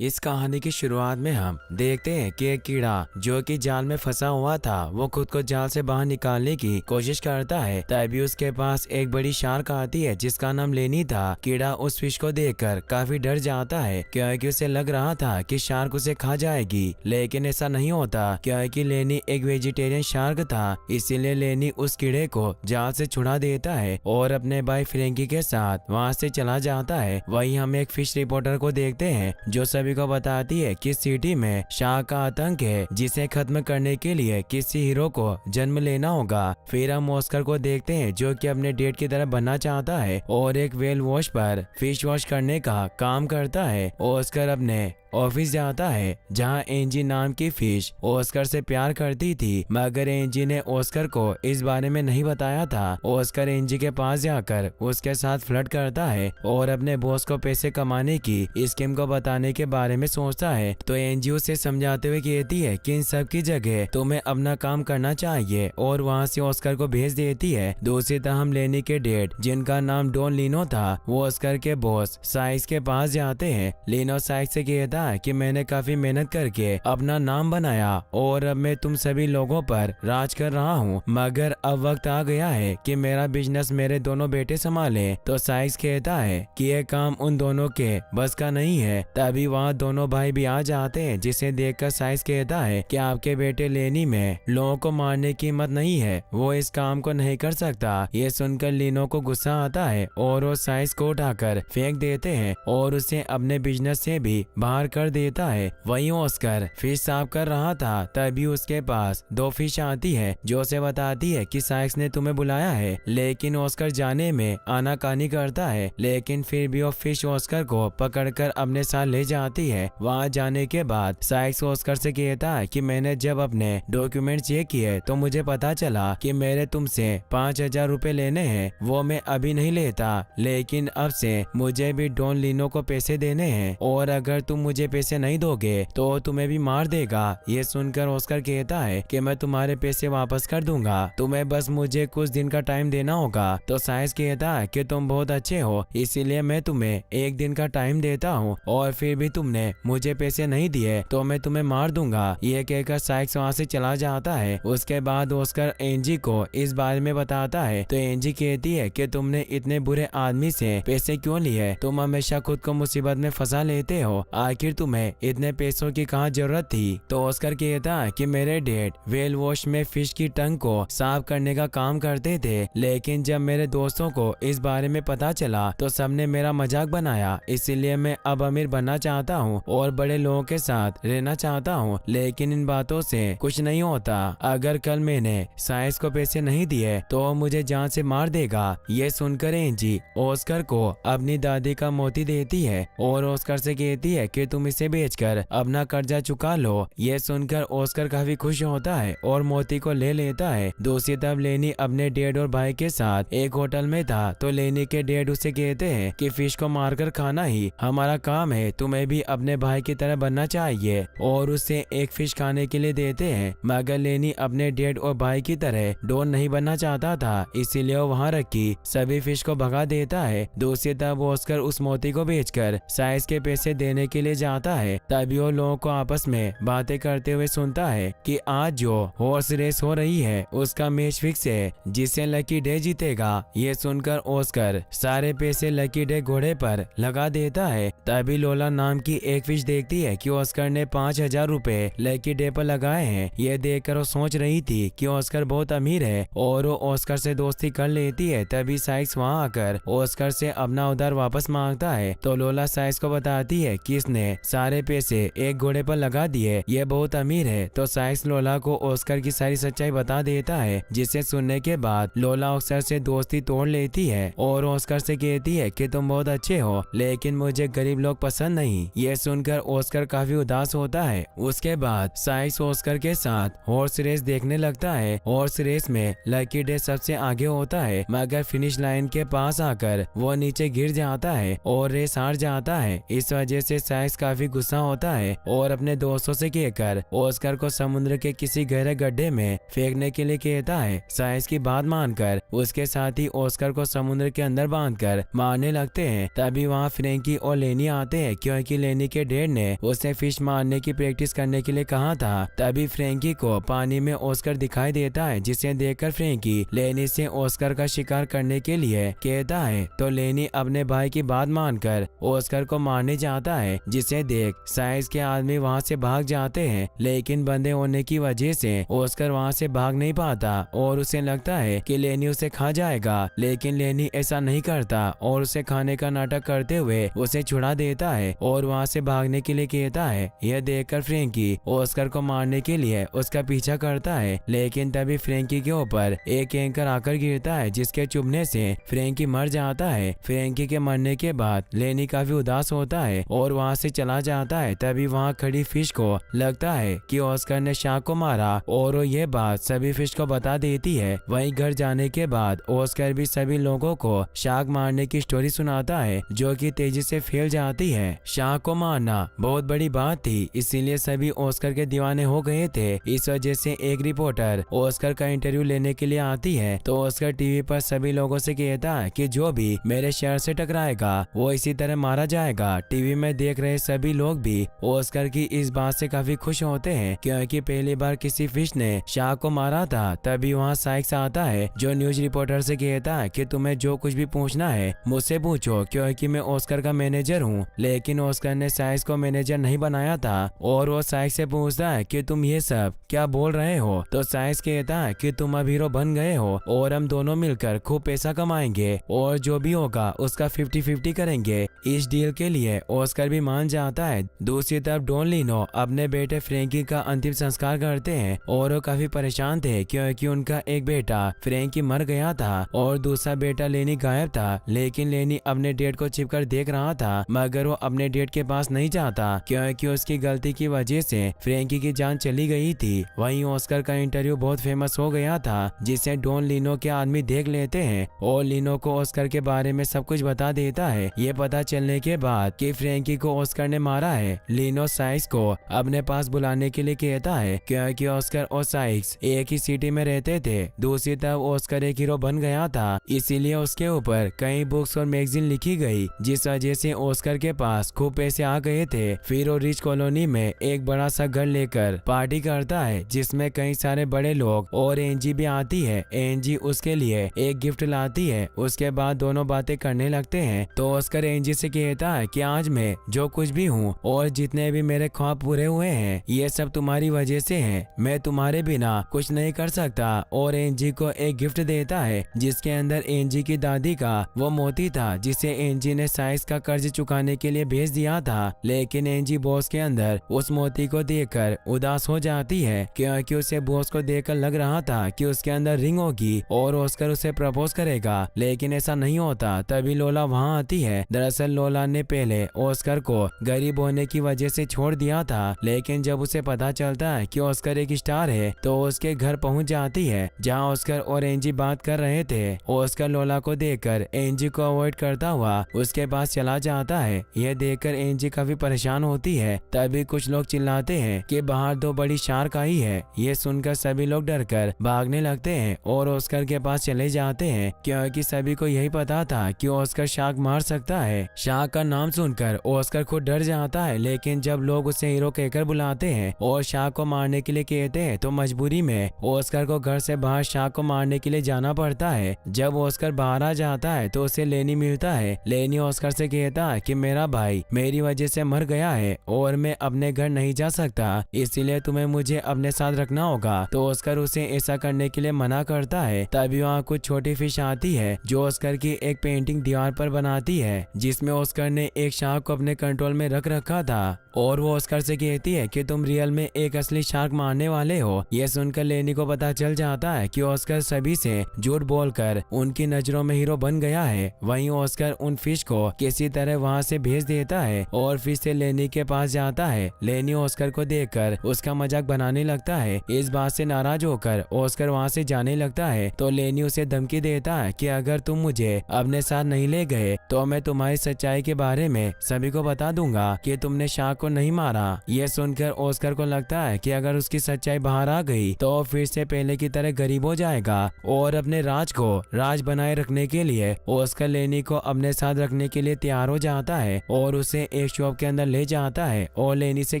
इस कहानी की शुरुआत में हम देखते हैं कि एक कीड़ा जो कि जाल में फंसा हुआ था वो खुद को जाल से बाहर निकालने की कोशिश करता है। तभी उसके पास एक बड़ी शार्क आती है जिसका नाम लेनी था। कीड़ा उस फिश को देखकर काफी डर जाता है क्योंकि उसे लग रहा था कि शार्क उसे खा जाएगी, लेकिन ऐसा नहीं होता क्योंकि लेनी एक वेजिटेरियन शार्क था। इसीलिए लेनी उस कीड़े को जाल से छुड़ा देता है और अपने भाई फ्रेंकी के साथ वहाँ से चला जाता है। वहीं हम एक फिश रिपोर्टर को देखते हैं जो सभी को बताती है कि सिटी में शार्क का आतंक है जिसे खत्म करने के लिए किसी हीरो को जन्म लेना होगा। फिर हम ऑस्कर को देखते हैं जो कि अपने डेट की तरह बनना चाहता है और एक वेल वॉश पर फिश वॉश करने का काम करता है। ऑस्कर अपने ऑफिस जाता है जहां एंजी नाम की फिश ऑस्कर से प्यार करती थी, मगर एंजी ने ऑस्कर को इस बारे में नहीं बताया था। ऑस्कर एंजी के पास जाकर उसके साथ फ्लर्ट करता है और अपने बॉस को पैसे कमाने की स्कीम को बताने के बारे में सोचता है। तो एंजी उसे समझाते हुए कहती है कि इन सब की जगह तुम्हें अपना काम करना चाहिए और वहाँ से ऑस्कर को भेज देती है। दूसरी तरह हम लेनी के डेट जिनका नाम डॉन लिनो था वो ऑस्कर के बॉस साइक्स के पास जाते हैं। लिनो साइक्स से कहता है कि मैंने काफी मेहनत करके अपना नाम बनाया और अब मैं तुम सभी लोगों पर राज कर रहा हूँ, मगर अब वक्त आ गया है कि मेरा बिजनेस मेरे दोनों बेटे संभाले। तो साइक्स कहता है कि यह काम उन दोनों के बस का नहीं है। तभी वहाँ दोनों भाई भी आ जाते हैं जिसे देखकर साइक्स कहता है कि आपके बेटे लेनी में लोगों को मारने की हिम्मत नहीं है, वो इस काम को नहीं कर सकता। ये सुनकर लिनो को गुस्सा आता है और वो साइक्स को उठाकर फेंक देते हैं और उसे अपने बिजनेस से भी बाहर कर देता है। वहीं ऑस्कर फिश साफ कर रहा था तभी उसके पास दो फिश आती है जो उसे बताती है कि साइक्स ने तुम्हें बुलाया है, लेकिन ऑस्कर जाने में आनाकानी करता है। लेकिन फिर भी वो फिश ऑस्कर को पकड़कर अपने साथ ले जाती है। वहां जाने के बाद साइक्स ऑस्कर से कहता है कि मैंने जब अपने डॉक्यूमेंट चेक किए तो मुझे पता चला कि मेरे तुमसे 5,000 रुपए लेने हैं, वो मैं अभी नहीं लेता, लेकिन अब से मुझे भी डॉन लिनो को पैसे देने हैं और अगर तुम मुझे पैसे नहीं दोगे तो तुम्हें भी मार देगा। ये सुनकर ऑस्कर कहता है कि मैं तुम्हारे पैसे वापस कर दूंगा, तुम्हें बस मुझे कुछ दिन का टाइम देना होगा। तो साइक्स कहता है कि तुम बहुत अच्छे हो इसीलिए मैं तुम्हें एक दिन का टाइम देता हूँ और फिर भी तुमने मुझे पैसे नहीं दिए तो मैं तुम्हें मार दूंगा। ये कहकर साइक्स वहाँ से चला जाता है। उसके बाद ऑस्कर एंजी को इस बारे में बताता है तो एंजी कहती है कि तुमने इतने बुरे आदमी से पैसे क्यों लिए, तुम हमेशा खुद को मुसीबत में फंसा लेते हो, आखिर तुम्हें इतने पैसों की कहाँ जरूरत थी। तो ऑस्कर कहता है कि मेरे डैड वेल वॉश में फिश की टंग को साफ करने का काम करते थे, लेकिन जब मेरे दोस्तों को इस बारे में पता चला तो सबने मेरा मजाक बनाया, इसीलिए मैं अब अमीर बनना चाहता हूँ और बड़े लोगों के साथ रहना चाहता हूँ, लेकिन इन बातों से कुछ नहीं होता। अगर कल मैंने साइक्स को पैसे नहीं दिए तो मुझे जान से मार देगा। ये सुनकर एंजी ऑस्कर को अपनी दादी का मोती देती है और ऑस्कर से कहती है कि तुम इसे बेचकर अपना कर्जा चुका लो। ये सुनकर ऑस्कर काफी खुश होता है और मोती को ले लेता है। दूसरी तरफ लेनी अपने डैड और भाई के साथ एक होटल में था तो लेनी के डैड उसे कहते हैं कि फिश को मारकर खाना ही हमारा काम है, तुम्हें भी अपने भाई की तरह बनना चाहिए और उसे एक फिश खाने के लिए देते हैं, मगर लेनी अपने डैड और भाई की तरह डॉन नहीं बनना चाहता था, इसीलिए वो वहाँ रखी सभी फिश को भगा देता है। दूसरी तरफ ऑस्कर उस मोती को बेचकर साइक्स के पैसे देने के लिए जाता है। तभी वो लोगों को आपस में बातें करते हुए सुनता है कि आज जो हॉर्स रेस हो रही है उसका मैच फिक्स है, जिसे लकी डे जीतेगा। ये सुनकर ऑस्कर सारे पैसे लकी डे घोड़े पर लगा देता है। तभी लोला नाम की एक फिश देखती है कि ऑस्कर ने 5,000 रुपए लकी डे पर लगाए हैं। ये देखकर वो सोच रही थी कि ऑस्कर बहुत अमीर है और वो ऑस्कर से दोस्ती कर लेती है। तभी साइक्स वहाँ आकर ऑस्कर से अपना उधार वापस मांगता है तो लोला साइक्स को बताती है कि इसने सारे पैसे एक घोड़े पर लगा दिए, ये बहुत अमीर है। तो साइक्स लोला को ऑस्कर की सारी सच्चाई बता देता है, जिसे सुनने के बाद लोला ऑस्कर से दोस्ती तोड़ लेती है और ऑस्कर से कहती है कि तुम बहुत अच्छे हो लेकिन मुझे गरीब लोग पसंद नहीं। ये सुनकर ऑस्कर काफी उदास होता है। उसके बाद साइक्स ऑस्कर के साथ हॉर्स रेस देखने लगता है। हॉर्स रेस में लकी डे सबसे आगे होता है, मगर फिनिश लाइन के पास आकर वो नीचे गिर जाता है और रेस हार जाता है। इस वजह से साइक्स काफी गुस्सा होता है और अपने दोस्तों से कहकर ऑस्कर को समुद्र के किसी गहरे गड्ढे में फेंकने के लिए कहता है। साइज की बात मानकर उसके साथी ऑस्कर को समुद्र के अंदर बांधकर मारने लगते हैं। तभी वहाँ फ्रैंकी और लेनी आते हैं क्योंकि लेनी के डैड ने उसे फिश मारने की प्रैक्टिस करने के लिए कहा था। तभी फ्रैंकी को पानी में ऑस्कर दिखाई देता है, जिसे देखकर फ्रैंकी लेनी से ऑस्कर का शिकार करने के लिए कहता है। तो लेनी अपने भाई की बात मानकर ऑस्कर को मारने जाता है, जिसे देख साइज के आदमी वहां से भाग जाते हैं, लेकिन बंदे होने की वजह से ऑस्कर वहां से भाग नहीं पाता और उसे लगता है कि लेनी उसे खा जाएगा, लेकिन लेनी ऐसा नहीं करता और उसे खाने का नाटक करते हुए उसे छुड़ा देता है और वहां से भागने के लिए कहता है। यह देखकर फ्रैंकी ऑस्कर को मारने के लिए उसका पीछा करता है, लेकिन तभी फ्रैंकी के ऊपर एक एंकर आकर गिरता है, जिसके चुभने से फ्रैंकी मर जाता है। फ्रैंकी के मरने के बाद लेनी काफी उदास होता है और वहां से चला जाता है। तभी वहां खड़ी फिश को लगता है कि ऑस्कर ने शार्क को मारा और वो ये बात सभी फिश को बता देती है। वहीं घर जाने के बाद ऑस्कर भी सभी लोगों को शार्क मारने की स्टोरी सुनाता है, जो कि तेजी से फैल जाती है। शार्क को मारना बहुत बड़ी बात थी, इसीलिए सभी ऑस्कर के दीवाने हो गए थे। इस वजह से एक रिपोर्टर ऑस्कर का इंटरव्यू लेने के लिए आती है, तो ऑस्कर टीवी पर सभी लोगों से कहता है कि जो भी मेरे शहर से टकराएगा वो इसी तरह मारा जाएगा। टीवी में देख रहे सभी लोग भी ऑस्कर की इस बात से काफी खुश होते हैं, क्योंकि पहली बार किसी फिश ने शार्क को मारा था। तभी वहाँ साइक्स आता है, जो न्यूज रिपोर्टर से कहता है कि तुम्हें जो कुछ भी पूछना है मुझसे पूछो, क्योंकि मैं ऑस्कर का मैनेजर हूँ। लेकिन ऑस्कर ने साइक्स को मैनेजर नहीं बनाया था और वो साइक्स से पूछता है कि तुम ये सब क्या बोल रहे हो। तो साइक्स कहता है कि तुम अब हीरो बन गए हो और हम दोनों मिलकर खूब पैसा कमाएंगे और जो भी होगा उसका 50-50 करेंगे। इस डील के लिए ऑस्कर भी मान जाता है। दूसरी तरफ डॉन लिनो अपने बेटे फ्रैंकी का अंतिम संस्कार करते हैं और वो काफी परेशान थे, क्योंकि उनका एक बेटा फ्रैंकी मर गया था और दूसरा बेटा लेनी गायब था। लेकिन लेनी अपने डेड को छिपकर देख रहा था, मगर वो अपने डेड के पास नहीं जाता, क्योंकि उसकी गलती की वजह से फ्रैंकी की जान चली गई थी। वहीं ऑस्कर का इंटरव्यू बहुत फेमस हो गया था, जिसे डॉन लिनो के आदमी देख लेते हैं और लिनो को ऑस्कर के बारे में सब कुछ बता देता है। ये पता चलने के बाद कि फ्रैंकी को ऑस्कर ने मारा है, लिनो साइक्स को अपने पास बुलाने के लिए कहता है, क्योंकि ऑस्कर और साइक्स एक ही सिटी में रहते थे। दूसरी तरफ ऑस्कर एक हीरो बन गया था, इसीलिए उसके ऊपर कई बुक्स और मैगजीन लिखी गई, जिस वजह से ऑस्कर के पास खूब पैसे आ गए थे। फिर वो रिच कॉलोनी में एक बड़ा सा घर लेकर पार्टी करता है, जिसमें कई सारे बड़े लोग और एंजी भी आती है। एंजी उसके लिए एक गिफ्ट लाती है। उसके बाद दोनों बातें करने लगते हैं, तो ऑस्कर एंजी से कहता है कि आज मैं जो कुछ भी हूँ और जितने भी मेरे ख्वाब पूरे हुए हैं, ये सब तुम्हारी वजह से है। मैं तुम्हारे बिना कुछ नहीं कर सकता। और एंजी को एक गिफ्ट देता है, जिसके अंदर एंजी की दादी का वो मोती था, जिसे एंजी ने साइक्स का कर्ज चुकाने के लिए भेज दिया था। लेकिन एंजी बॉस के अंदर उस मोती को देखकर उदास हो जाती है, क्योंकि उसे बॉस को देखकर लग रहा था कि उसके अंदर रिंग होगी और ऑस्कर उसे प्रपोज करेगा, लेकिन ऐसा नहीं होता। तभी लोला वहाँ आती है। दरअसल लोला ने पहले ऑस्कर को गरीब होने की वजह से छोड़ दिया था, लेकिन जब उसे पता चलता है कि ऑस्कर एक स्टार है, तो उसके घर पहुँच जाती है, जहाँ ऑस्कर और एंजी बात कर रहे थे। ऑस्कर लोला को देखकर एंजी को अवॉइड करता हुआ उसके पास चला जाता है। यह देखकर एंजी काफी परेशान होती है। तभी कुछ लोग चिल्लाते हैं कि बाहर दो बड़ी शार्क आई है। ये सुनकर सभी लोग डरकर भागने लगते हैं और ऑस्कर के पास चले जाते हैं, क्योंकि सभी को यही पता था कि ऑस्कर शार्क मार सकता है। शार्क का नाम सुनकर ऑस्कर खुद डर जाता है, लेकिन जब लोग उसे हीरो कहकर बुलाते हैं और शार्क को मारने के लिए कहते हैं, तो मजबूरी में ऑस्कर को घर से बाहर शार्क को मारने के लिए जाना पड़ता है। जब ऑस्कर बाहर आ जाता है तो उसे लेनी मिलता है। लेनी ऑस्कर से कहता है कि मेरा भाई मेरी वजह से मर गया है और मैं अपने घर नहीं जा सकता, इसलिए तुम्हें मुझे अपने साथ रखना होगा। तो ऑस्कर उसे ऐसा करने के लिए मना करता है। तभी वहाँ कुछ छोटी फिश आती है, जो ऑस्कर की एक पेंटिंग दीवार पर बनाती है, जिसमें ऑस्कर ने एक शार्क को अपने कंट्रोल में रख रखा था और वो ऑस्कर से कहती है कि तुम रियल में एक असली शार्क मारने वाले हो। ये सुनकर लेनी को पता चल जाता है कि ऑस्कर सभी से झूठ बोलकर उनकी नजरों में हीरो बन गया है। वहीं ऑस्कर उन फिश को किसी तरह वहाँ से भेज देता है और फिर से लेनी के पास जाता है। लेनी ऑस्कर को देखकर उसका मजाक बनाने लगता है। इस बात से नाराज होकर ऑस्कर वहाँ से जाने लगता है, तो लेनी उसे धमकी देता है कि अगर तुम मुझे अपने साथ नहीं ले गए तो मैं तुम्हारी सच्चाई के बारे में सभी को बता दूंगा। दूंगा कि तुमने शार्क को नहीं मारा। ये सुनकर ऑस्कर को लगता है कि अगर उसकी सच्चाई बाहर आ गई तो फिर से पहले की तरह गरीब हो जाएगा और अपने राज को राज बनाए रखने के लिए ऑस्कर लेनी को अपने साथ रखने के लिए तैयार हो जाता है और उसे एक शॉप के अंदर ले जाता है और लेनी से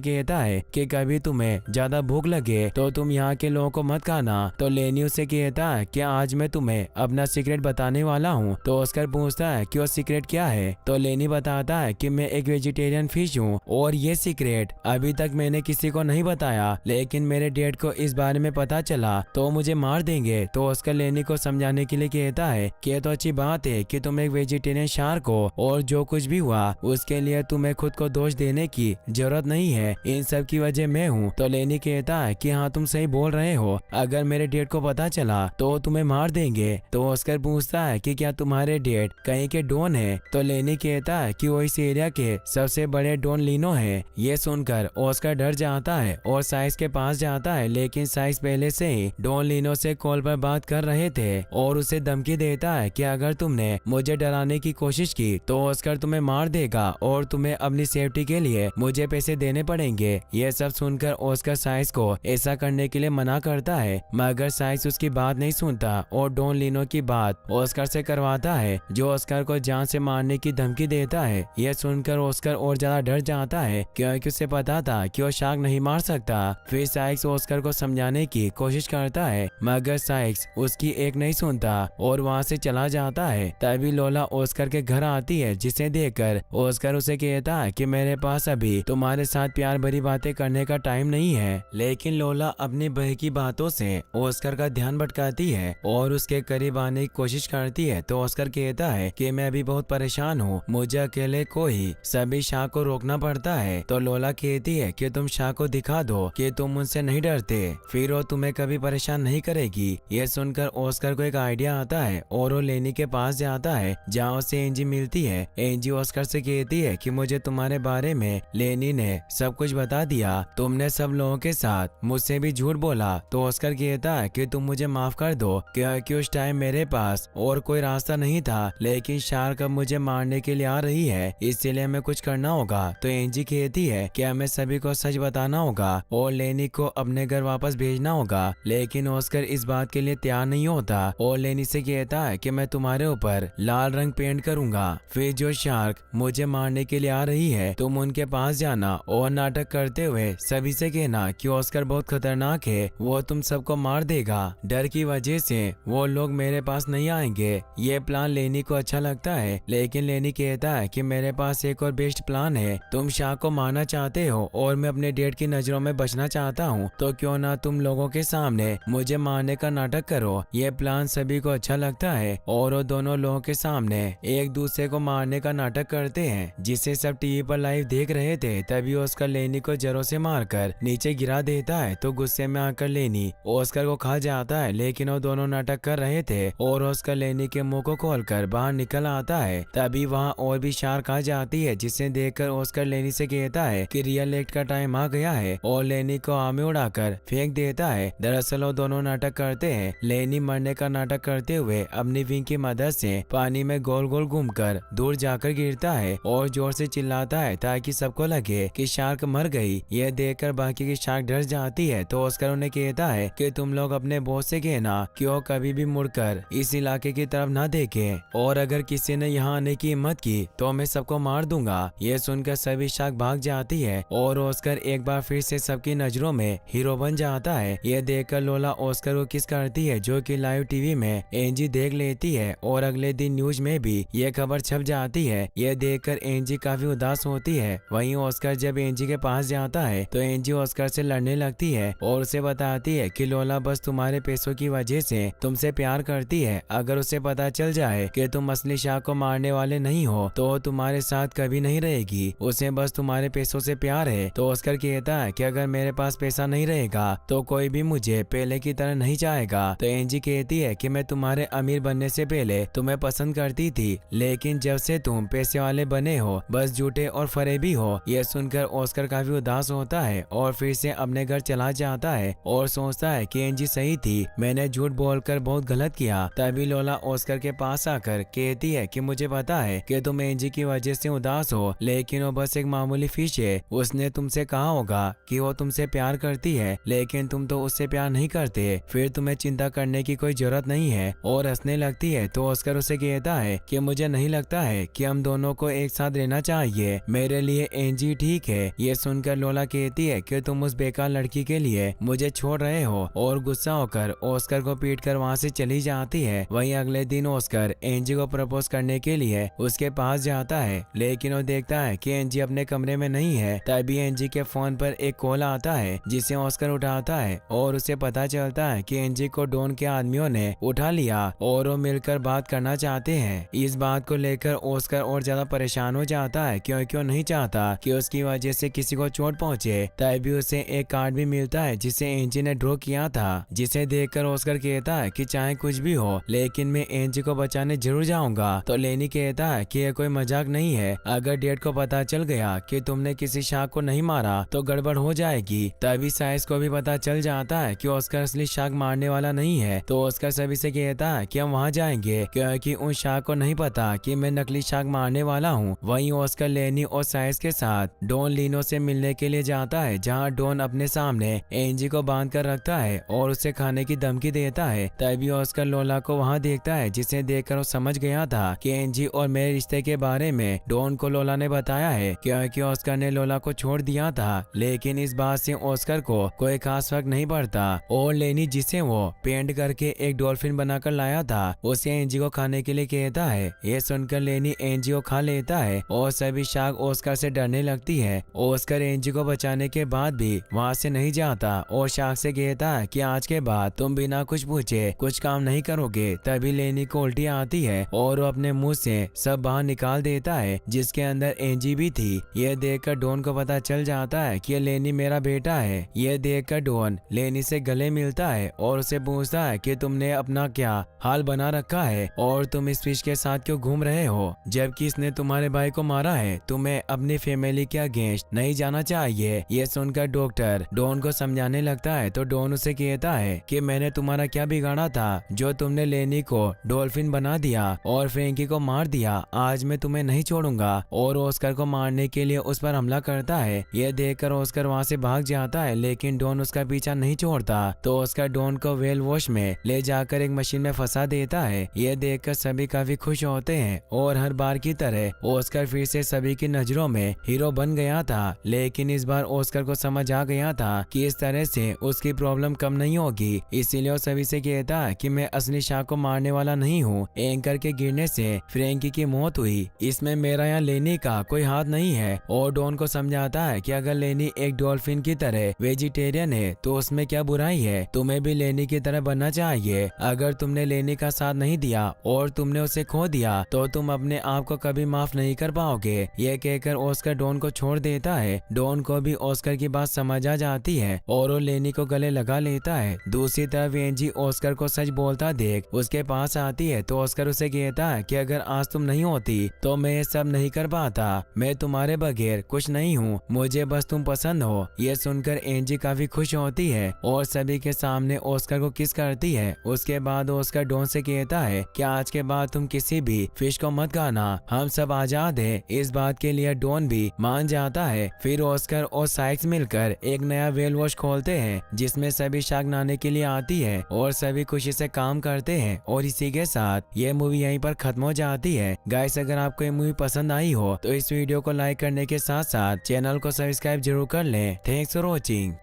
कहता है कि कभी तुम्हें ज्यादा भूख लगे तो तुम यहाँ के लोगों को मत खाना। तो लेनी उसे कहता है कि आज मैं तुम्हें अपना सीक्रेट बताने वाला हूँ। तो ऑस्कर पूछता है कि वो सीक्रेट क्या है। तो लेनी बताता है कि मैं एक वेजिटेरियन फिश हूँ और ये सीक्रेट अभी तक मैंने किसी को नहीं बताया, लेकिन मेरे डैड को इस बारे में पता चला तो मुझे मार देंगे। तो ऑस्कर लेनी को समझाने के लिए कहता है कि ये तो अच्छी बात है कि तुम एक वेजिटेरियन शार्क हो और जो कुछ भी हुआ उसके लिए तुम्हें खुद को दोष देने की जरूरत नहीं है, इन सब की वजह मैं हूँ। तो लेनी कहता है कि हाँ तुम सही बोल रहे हो, अगर मेरे डैड को पता चला तो तुम्हें मार देंगे। तो ऑस्कर पूछता है कि क्या तुम्हारे डैड कहीं के डॉन है। तो लेनी कहता है कि वो इस एरिया के सबसे बड़े डॉन लीनो है। ये सुनकर ऑस्कर डर जाता है और साइस के पास जाता है, लेकिन साइस पहले से ही डॉन लीनो से कॉल पर बात कर रहे थे और उसे धमकी देता है कि अगर तुमने मुझे डराने की कोशिश की तो ऑस्कर तुम्हें मार देगा और तुम्हें अपनी सेफ्टी के लिए मुझे पैसे देने पड़ेंगे। ये सब सुनकर ऑस्कर साइस को ऐसा करने के लिए मना करता है, मगर साइस उसकी बात नहीं सुनता और डॉन लीनो की बात ऑस्कर से करवाता है, जो ऑस्कर को जान से मारने की धमकी देता है। यह सुनकर ऑस्कर और ज्यादा डर जाता है क्योंकि उसे पता था कि वो शार्क नहीं मार सकता। फिर साइक्स ऑस्कर को समझाने की कोशिश करता है, मगर साइक्स उसकी एक नहीं सुनता और वहाँ से चला जाता है। तभी लोला ऑस्कर के घर आती है, जिसे देखकर ऑस्कर उसे कहता है कि मेरे पास अभी तुम्हारे साथ प्यार भरी बातें करने का टाइम नहीं है। लेकिन लोला अपनी बहकी बातों से ऑस्कर का ध्यान भटकाती है और उसके करीब आने की कोशिश करती है। तो ऑस्कर कहता है कि मैं अभी बहुत परेशान हूँ, मुझे अकेले को ही सभी शार्क को रोकना पड़ता है। तो लोला कहती है कि तुम शार्क को दिखा दो कि तुम उनसे नहीं डरते, फिर वो तुम्हें कभी परेशान नहीं करेगी। ये सुनकर ऑस्कर को एक आइडिया आता है और वो लेनी के पास जाता है, जहाँ उसे एंजी मिलती है। एंजी ऑस्कर से कहती है कि मुझे तुम्हारे बारे में लेनी ने सब कुछ बता दिया, तुमने सब लोगों के साथ मुझसे भी झूठ बोला। तो ऑस्कर कहता है कि तुम मुझे माफ कर दो क्योंकि उस टाइम मेरे पास और कोई रास्ता नहीं था, लेकिन शार्क अब मुझे मारने के लिए आ रही है, इसलिए हमें कुछ करना होगा। तो एंजी कहती है कि हमें सभी को सच बताना होगा और लेनी को अपने घर वापस भेजना होगा, लेकिन ऑस्कर इस बात के लिए तैयार नहीं होता और लेनी से कहता है कि मैं तुम्हारे ऊपर लाल रंग पेंट करूंगा, फिर जो शार्क मुझे मारने के लिए आ रही है तुम उनके पास जाना और नाटक करते हुए सभी से कहना कि ऑस्कर बहुत खतरनाक है, वो तुम सबको मार देगा, डर की वजह से वो लोग मेरे पास नहीं आएंगे। ये प्लान लेनी को अच्छा लगता है, लेकिन लेनी कहता है कि मेरे पास एक और बेस्ट प्लान है, तुम शार्क को मारना चाहते हो और मैं अपने डैड की नजरों में बचना चाहता हूँ, तो क्यों ना तुम लोगों के सामने मुझे मारने का नाटक करो। ये प्लान सभी को अच्छा लगता है और वो दोनों लोगों के सामने एक दूसरे को मारने का नाटक करते हैं, जिसे सब टीवी पर लाइव देख रहे थे। तभी ऑस्कर लेनी को जरों से मारकर नीचे गिरा देता है, तो गुस्से में आकर लेनी ऑस्कर को खा जाता है, लेकिन वो दोनों नाटक कर रहे थे और ऑस्कर लेनी के मुंह को खोलकर बाहर निकल आता है। तभी वहाँ और भी शार्क आ जाती है, जिसे देखकर ऑस्कर लेनी से कहता है कि रियल एक्ट का टाइम आ गया है और लेनी को आमे उड़ाकर फेंक देता है। दरअसल वो दोनों नाटक करते हैं, लेनी मरने का नाटक करते हुए अपनी विंग की मदद से पानी में गोल गोल घूमकर दूर जाकर गिरता है और जोर से चिल्लाता है ताकि सबको लगे कि शार्क मर गई। यह देखकर बाकी की शार्क डर जाती है, तो ऑस्कर उन्हें कहता है कि तुम लोग अपने बॉस से कहना कि वो कभी भी मुड़कर इस इलाके की तरफ न देखे और अगर किसी ने यहाँ आने की हिम्मत की तो मैं सबको मार दूंगा। ये सुनकर सभी शार्क भाग जाती है और ऑस्कर एक बार फिर से सबकी नजरों में हीरो बन जाता है। यह देखकर लोला ऑस्कर को किस करती है, जो कि लाइव टीवी में एंजी देख लेती है और अगले दिन न्यूज में भी ये खबर छप जाती है। यह देखकर एंजी काफी उदास होती है। वहीं ऑस्कर जब एंजी के पास जाता है तो एंजी ऑस्कर से लड़ने लगती है और उसे बताती है कि लोला बस तुम्हारे पैसों की वजह से तुमसे प्यार करती है, अगर उसे पता चल जाए कि तुम असली शार्क को मारने वाले नहीं हो तो तुम्हारे साथ कभी नहीं रहेगी, उसे बस तुम्हारे पैसों से प्यार है। तो ऑस्कर कहता है कि अगर मेरे पास पैसा नहीं रहेगा तो कोई भी मुझे पहले की तरह नहीं चाहेगा। तो एंजी कहती है कि मैं तुम्हारे अमीर बनने से पहले तुम्हें पसंद करती थी, लेकिन जब से तुम पैसे वाले बने हो बस झूठे और फरेबी हो। यह सुनकर ऑस्कर काफी उदास होता है और फिर से अपने घर चला जाता है और सोचता है कि एंजी सही थी, मैंने झूठ बोलकर बहुत गलत किया। तभी लोला ऑस्कर के पास आकर कहती है कि मुझे पता है कि तुम एंजी की वजह से उदास हो, लेकिन वो बस एक मामूली फिश है। उसने तुमसे कहा होगा कि वो तुमसे प्यार करती है, लेकिन तुम तो उससे प्यार नहीं करते, फिर तुम्हें चिंता करने की कोई जरूरत नहीं है। और हंसने लगती है तो ऑस्कर उसे कहता है कि मुझे नहीं लगता है कि हम दोनों को एक साथ रहना चाहिए, मेरे लिए एंजी ठीक है। ये सुनकर लोला कहती है कि तुम उस बेकार लड़की के लिए मुझे छोड़ रहे हो, और गुस्सा होकर ऑस्कर को पीट कर वहाँ से चली जाती है। वहीं अगले दिन ऑस्कर एंजी को प्रपोज करने के लिए उसके पास जाता है, लेकिन वो देखता है कि एंजी अपने कमरे में नहीं है। तभी एंजी के फोन पर एक कॉल आता है जिसे ऑस्कर उठाता है और उसे पता चलता है कि एंजी को डॉन के आदमियों ने उठा लिया और वो मिलकर बात करना चाहते हैं। इस बात को लेकर ऑस्कर और ज्यादा परेशान हो जाता है क्योंकि वो नहीं चाहता कि उसकी वजह से किसी को चोट पहुंचे। तभी उसे एक कार्ड भी मिलता है जिसे एंजी ने ड्रॉ किया था, जिसे देखकर ऑस्कर कहता है कि चाहे कुछ भी हो लेकिन मैं एंजी को बचाने जरूर जाऊंगा। तो लेनी कहता है कि यह कोई मजाक नहीं है, अगर डैड को पता चल गया कि तुमने किसी शार्क को नहीं मारा तो गड़बड़ हो जाएगी। तभी साइस को भी पता चल जाता है कि ऑस्कर असली शार्क मारने वाला नहीं है। तो ऑस्कर सभी से कहता है कि हम वहाँ जाएंगे क्योंकि उन शार्क को नहीं पता कि मैं नकली शार्क मारने वाला हूँ। वहीं ऑस्कर लेनी और साइस के साथ डॉन लीनो से मिलने के लिए जाता है, जहाँ डॉन अपने सामने एंजी को बांध कर रखता है और उसे खाने की धमकी देता है। तभी ऑस्कर लोला को वहाँ देखता है, जिसे देखकर वो समझ गया था कि एंजी और मेरे रिश्ते के बारे में डॉन को लोला ने बताया है, क्योंकि ऑस्कर ने लोला को छोड़ दिया था। लेकिन इस बात से ऑस्कर को कोई खास फर्क नहीं पड़ता और लेनी जिसे वो पेंट करके एक डॉल्फिन बनाकर लाया था उसे एंजी को खाने के लिए कहता है। ये सुनकर लेनी एंजी को खा लेता है और सभी शार्क ऑस्कर से डरने लगती है। ऑस्कर एंजी को बचाने के बाद भी वहाँ से नहीं जाता और शार्क से कहता है कि आज के बाद तुम बिना कुछ पूछे कुछ काम नहीं करोगे। तभी लेनी को उल्टी आती है और वो अपने मुंह से सब बाहर निकाल देता है, जिसके अंदर एंजी भी थी। यह देखकर डॉन को पता चल जाता है कि लेनी मेरा बेटा है। यह देखकर डॉन लेनी से गले मिलता है और उसे पूछता है कि तुमने अपना क्या हाल बना रखा है और तुम इस फिश के साथ क्यों घूम रहे हो, जबकि इसने तुम्हारे भाई को मारा है। तुम्हें अपनी फैमिली के अगेंस्ट नहीं जाना चाहिए। ये सुनकर डॉक्टर डॉन को समझाने लगता है तो डॉन उसे कहता है कि मैंने तुम्हारा क्या बिगाड़ा था जो तुमने लेनी को डॉल्फिन बना दिया और फ्रैंकी को मार दिया। आज मैं तुम्हें नहीं छोड़ूंगा। और ऑस्कर को मारने के लिए उस पर हमला करता है। यह देखकर ऑस्कर वहाँ से भाग जाता है, लेकिन डॉन उसका पीछा नहीं छोड़ता। तो ऑस्कर डॉन को वेल वॉश में ले जाकर एक मशीन में फंसा देता है। यह देखकर सभी काफी खुश होते हैं और हर बार की तरह ऑस्कर फिर से सभी की नजरों में हीरो बन गया था। लेकिन इस बार ऑस्कर को समझ आ गया था कि इस तरह से उसकी प्रॉब्लम कम नहीं होगी, इसीलिए वो सभी से कहता है कि मैं असली शार्क को मारने वाला नहीं हूँ। एंकर के गिरने से फ्रैंकी की मौत हुई, इसमें मेरा या लेनी का कोई हाथ नहीं है। और डॉन को समझाता है कि अगर लेनी एक डॉल्फिन की तरह वेजिटेरियन है तो उसमें क्या बुराई है, तुम्हें भी लेनी की तरह बनना चाहिए। अगर तुमने लेनी का साथ नहीं दिया और तुमने उसे खो दिया तो तुम अपने आप को कभी माफ नहीं कर पाओगे। यह कहकर ऑस्कर डॉन को छोड़ देता है। डॉन को भी ऑस्कर की बात समझ आ जाती है और वो लेनी को गले लगा लेता है। दूसरी तरफ एंजी ऑस्कर को सच बोलता देख उसके पास आती है तो ऑस्कर उसे कहता है कि अगर आज तुम नहीं होती तो मैं ये सब नहीं कर पाता। मैं तुम्हारे बगैर कुछ नहीं हूँ, मुझे बस तुम पसंद हो। ये सुनकर एंजी काफी खुश होती है और सभी के सामने ऑस्कर को किस करती है। उसके बाद ऑस्कर डॉन से कहता है कि आज के बाद तुम किसी भी फिश को मत खाना, हम सब आजाद है। इस बात के लिए डॉन भी मान जाता है। फिर ऑस्कर और साइक्स मिलकर एक नया वेल वॉश खोलते हैं जिसमें सभी शार्क नहाने के लिए आती है और सभी खुशी से काम करते हैं। और इसी के साथ ये मूवी यहीं पर खत्म हो जाती है। गाइस, अगर आपको ये मूवी पसंद आई हो तो इस वीडियो को लाइक करने के साथ साथ चैनल को सब्सक्राइब जरूर कर लें। Thanks for watching.